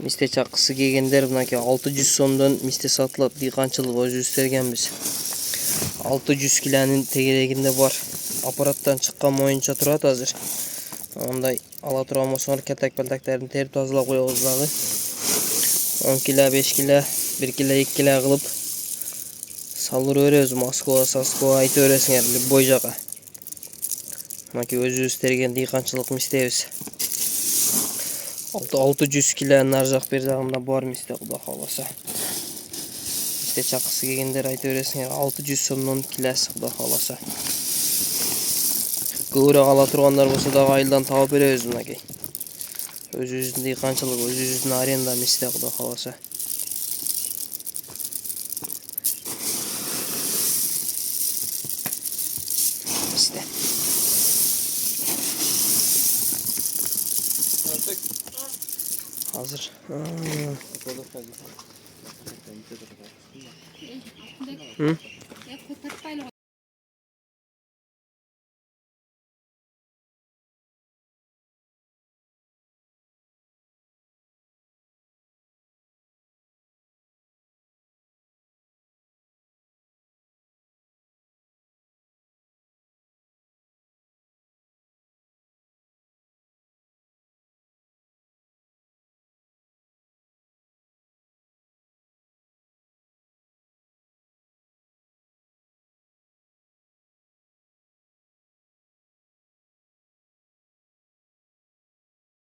Miste çakısı kelgендер мынакей 600 сомдон мисте сатылат. Дыйканчылык өзүбүз тергенбиз. 600 килонун тегерегинде бар. Аппараттан чыккан моюнча турат азыр. Ондай ала турган болсоңор катак-палтактарын терип тазалап коебуз дагы. 10 кило, 5 кило, 1 кило, 2 кило кылып салдырып беребиз. Москва, Соскова айтып бересиңер любой жака. Мынакей өзүбүз терген дыйканчылык мистебиз. 600 килонун ар жак бер жагында бар мисте, кудай кааласа. Мисте чакысы келгендер айтып бересиңер 600 сомдон килосы, кудай кааласа. Көбүрөөк ала тургандар болсо дагы айылдан таап беребиз мынакей. Өзүбүздүн дыйканчылык, өзүбүздүн аренда мисте, кудай кааласа. Мисте. Hazır. Hı?